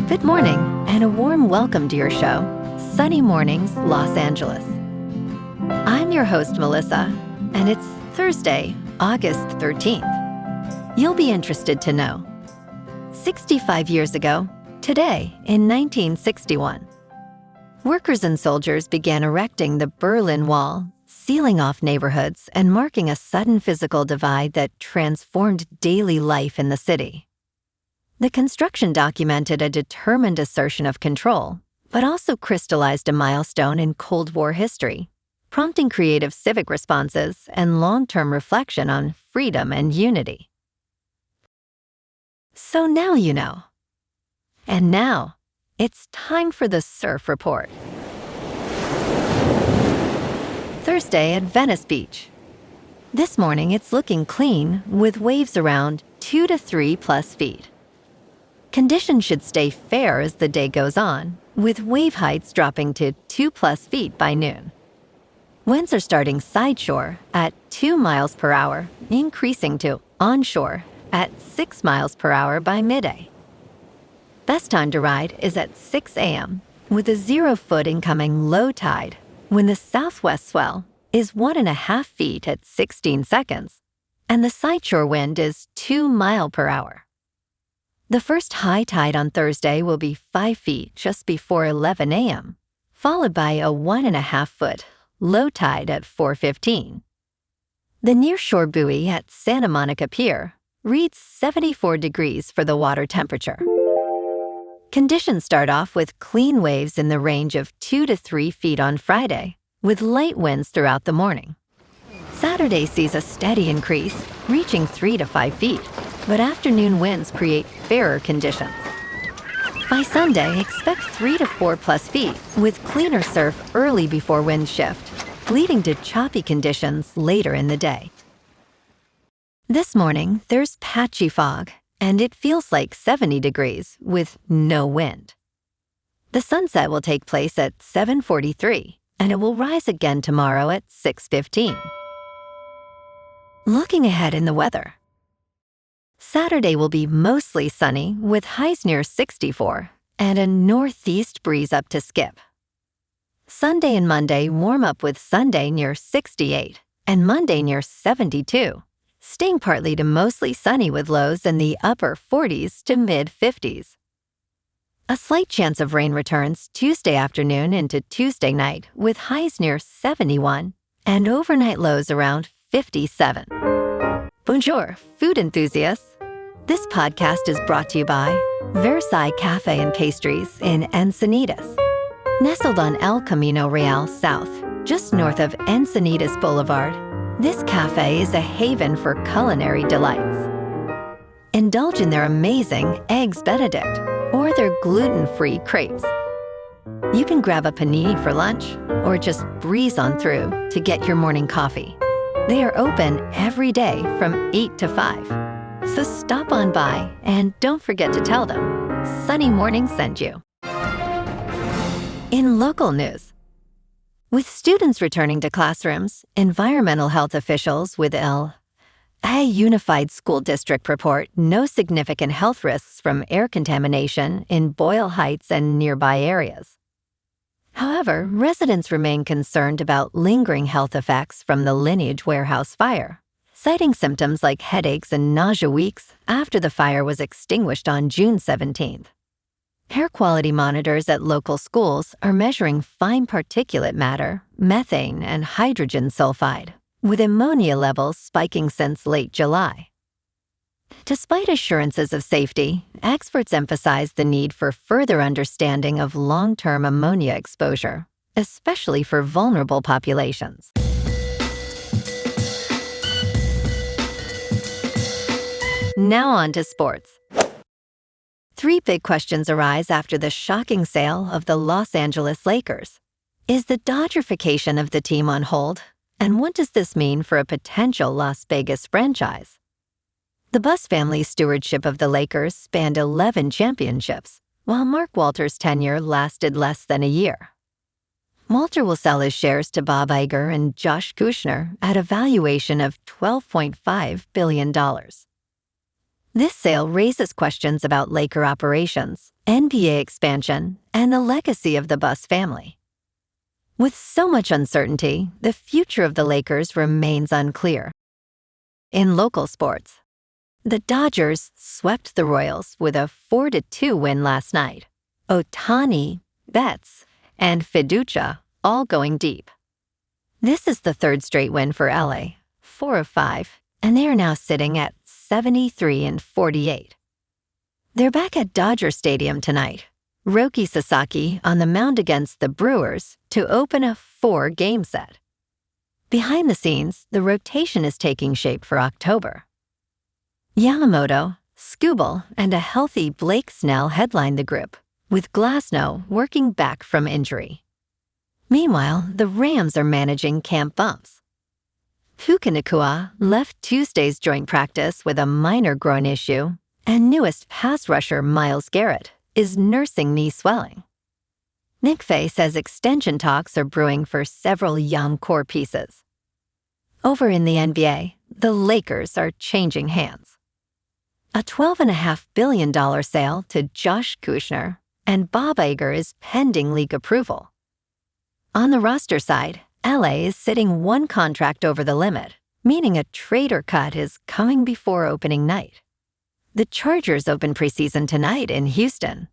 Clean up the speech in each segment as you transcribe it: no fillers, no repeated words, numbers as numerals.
Good morning, and a warm welcome to your show, Sunny Mornings, Los Angeles. I'm your host, Melissa, and it's Thursday, August 13th. You'll be interested to know. 65 years ago, today, in 1961, workers and soldiers began erecting the Berlin Wall, sealing off neighborhoods and marking a sudden physical divide that transformed daily life in the city. The construction documented a determined assertion of control, but also crystallized a milestone in Cold War history, prompting creative civic responses and long-term reflection on freedom and unity. So now you know. And now, it's time for the Surf Report. Thursday at Venice Beach. This morning it's looking clean with waves around 2 to 3 plus feet. Conditions should stay fair as the day goes on, with wave heights dropping to 2 plus feet by noon. Winds are starting sideshore at 2 miles per hour, increasing to onshore at 6 miles per hour by midday. Best time to ride is at 6 a.m., with a 0-foot incoming low tide, when the southwest swell is 1.5 feet at 16 seconds, and the sideshore wind is 2 miles per hour. The first high tide on Thursday will be 5 feet just before 11 a.m., followed by a 1.5-foot low tide at 4:15. The nearshore buoy at Santa Monica Pier reads 74 degrees for the water temperature. Conditions start off with clean waves in the range of 2 to 3 feet on Friday, with light winds throughout the morning. Saturday sees a steady increase, reaching 3 to 5 feet, but afternoon winds create fairer conditions. By Sunday, expect 3 to 4 plus feet, with cleaner surf early before winds shift, leading to choppy conditions later in the day. This morning, there's patchy fog, and it feels like 70 degrees with no wind. The sunset will take place at 7:43, and it will rise again tomorrow at 6:15. Looking ahead in the weather. Saturday will be mostly sunny with highs near 64 and a northeast breeze up to Skip. Sunday and Monday warm up with Sunday near 68 and Monday near 72, staying partly to mostly sunny with lows in the upper 40s to mid-50s. A slight chance of rain returns Tuesday afternoon into Tuesday night with highs near 71 and overnight lows around 57. Bonjour, food enthusiasts. This podcast is brought to you by Versailles Cafe and Pastries in Encinitas. Nestled on El Camino Real South, just north of Encinitas Boulevard, this cafe is a haven for culinary delights. Indulge in their amazing Eggs Benedict or their gluten-free crepes. You can grab a panini for lunch or just breeze on through to get your morning coffee. They are open every day from 8 to 5. So stop on by and don't forget to tell them Sunny Morning sent you. In local news, with students returning to classrooms, environmental health officials with a Unified School District report no significant health risks from air contamination in Boyle Heights and nearby areas. However, residents remain concerned about lingering health effects from the Lineage warehouse fire, citing symptoms like headaches and nausea weeks after the fire was extinguished on June 17th. Air quality monitors at local schools are measuring fine particulate matter, methane, and hydrogen sulfide, with ammonia levels spiking since late July. Despite assurances of safety, experts emphasize the need for further understanding of long-term ammonia exposure, especially for vulnerable populations. Now on to sports. 3 big questions arise after the shocking sale of the Los Angeles Lakers. Is the Dodgerification of the team on hold? And what does this mean for a potential Las Vegas franchise? The Buss family's stewardship of the Lakers spanned 11 championships, while Mark Walter's tenure lasted less than a year. Walter will sell his shares to Bob Iger and Josh Kushner at a valuation of $12.5 billion. This sale raises questions about Laker operations, NBA expansion, and the legacy of the Buss family. With so much uncertainty, the future of the Lakers remains unclear. In local sports, the Dodgers swept the Royals with a 4-2 win last night. Ohtani, Betts, and Fiducia all going deep. This is the third straight win for LA, 4 of 5, and they are now sitting at 73-48. They're back at Dodger Stadium tonight. Roki Sasaki on the mound against the Brewers to open a 4-game set. Behind the scenes, the rotation is taking shape for October. Yamamoto, Skubal, and a healthy Blake Snell headline the group, with Glasnow working back from injury. Meanwhile, the Rams are managing camp bumps. Puka Nacua left Tuesday's joint practice with a minor groin issue, and newest pass rusher Myles Garrett is nursing knee swelling. Nick Fay says extension talks are brewing for several young core pieces. Over in the NBA, the Lakers are changing hands. A $12.5 billion sale to Josh Kushner and Bob Iger is pending league approval. On the roster side, LA is sitting one contract over the limit, meaning a trade or cut is coming before opening night. The Chargers open preseason tonight in Houston.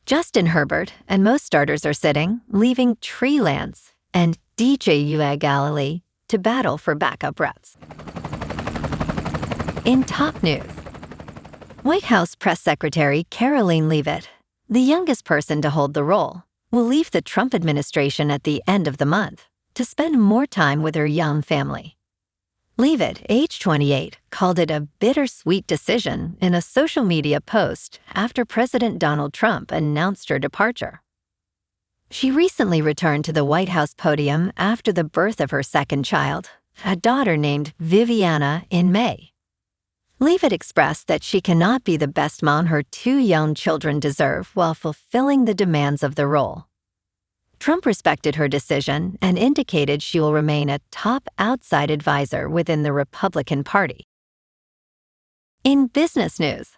Justin Herbert and most starters are sitting, leaving Trey Lance and DJ Uiagalelei to battle for backup reps. In top news, White House Press Secretary Karoline Leavitt, the youngest person to hold the role, will leave the Trump administration at the end of the month to spend more time with her young family. Leavitt, age 28, called it a bittersweet decision in a social media post after President Donald Trump announced her departure. She recently returned to the White House podium after the birth of her second child, a daughter named Viviana, in May. Leavitt expressed that she cannot be the best mom her 2 young children deserve while fulfilling the demands of the role. Trump respected her decision and indicated she will remain a top outside advisor within the Republican Party. In business news,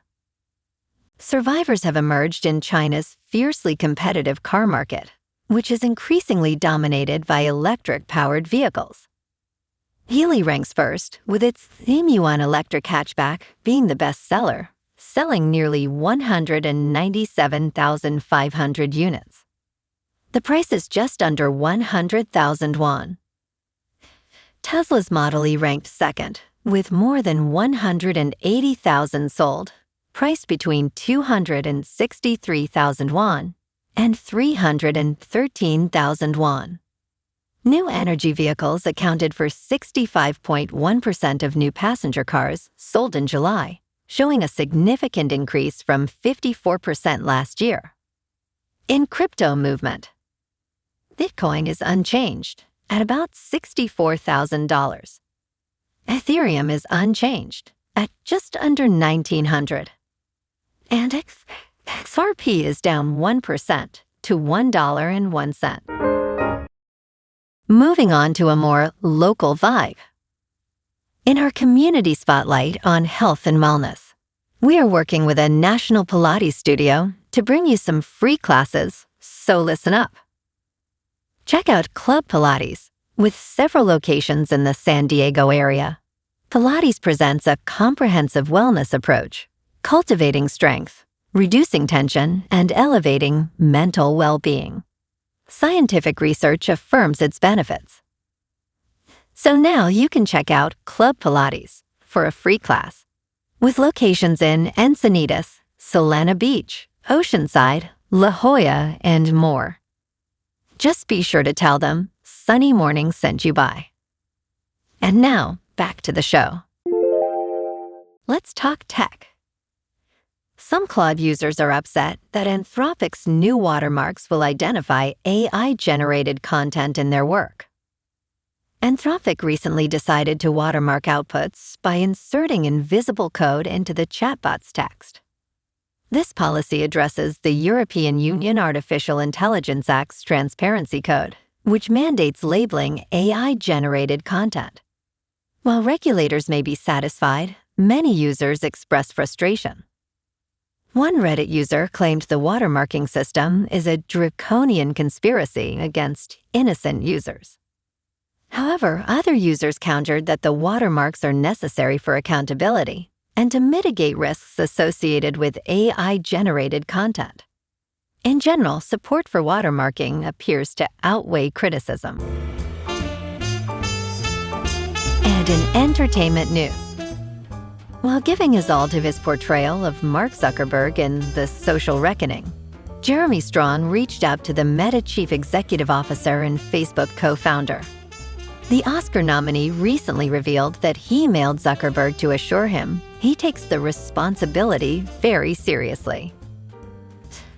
survivors have emerged in China's fiercely competitive car market, which is increasingly dominated by electric-powered vehicles. Geely ranks first, with its Yuan electric hatchback being the best seller, selling nearly 197,500 units. The price is just under 100,000 won. Tesla's Model E ranked second, with more than 180,000 sold, priced between 263,000 won and 313,000 won. New energy vehicles accounted for 65.1% of new passenger cars sold in July, showing a significant increase from 54% last year. In crypto movement, Bitcoin is unchanged at about $64,000. Ethereum is unchanged at just under 1,900. And XRP is down 1% to $1.01. Moving on to a more local vibe. In our community spotlight on health and wellness, we are working with a national Pilates studio to bring you some free classes, so listen up. Check out Club Pilates, with several locations in the San Diego area. Pilates presents a comprehensive wellness approach, cultivating strength, reducing tension, and elevating mental well-being. Scientific research affirms its benefits. So now you can check out Club Pilates for a free class, with locations in Encinitas, Solana Beach, Oceanside, La Jolla, and more. Just be sure to tell them Sunny Morning sent you by. And now, back to the show. Let's talk tech. Some Claude users are upset that Anthropic's new watermarks will identify AI-generated content in their work. Anthropic recently decided to watermark outputs by inserting invisible code into the chatbot's text. This policy addresses the European Union Artificial Intelligence Act's Transparency Code, which mandates labeling AI-generated content. While regulators may be satisfied, many users expressed frustration. One Reddit user claimed the watermarking system is a draconian conspiracy against innocent users. However, other users countered that the watermarks are necessary for accountability and to mitigate risks associated with AI-generated content. In general, support for watermarking appears to outweigh criticism. And in entertainment news, while giving his all to his portrayal of Mark Zuckerberg in The Social Reckoning, Jeremy Strawn reached out to the Meta chief executive officer and Facebook co-founder. The Oscar nominee recently revealed that he mailed Zuckerberg to assure him he takes the responsibility very seriously.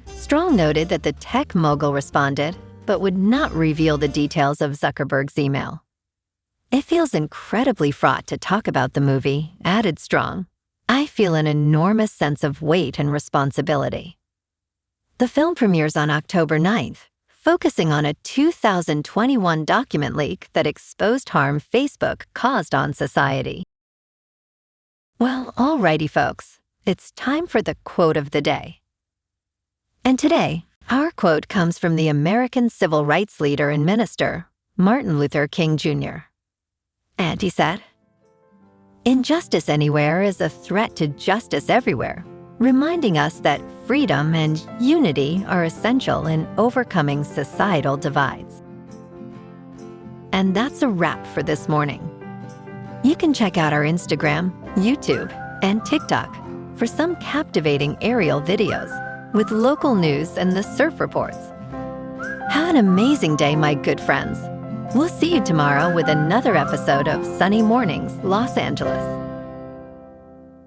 Strawn noted that the tech mogul responded, but would not reveal the details of Zuckerberg's email. It feels incredibly fraught to talk about the movie, added Strawn. I feel an enormous sense of weight and responsibility. The film premieres on October 9th, focusing on a 2021 document leak that exposed harm Facebook caused on society. Well, alrighty folks, it's time for the quote of the day. And today, our quote comes from the American civil rights leader and minister, Martin Luther King Jr. And he said, "Injustice anywhere is a threat to justice everywhere, reminding us that freedom and unity are essential in overcoming societal divides." And that's a wrap for this morning. You can check out our Instagram, YouTube, and TikTok for some captivating aerial videos with local news and the surf reports. Have an amazing day, my good friends. We'll see you tomorrow with another episode of Sunny Mornings, Los Angeles.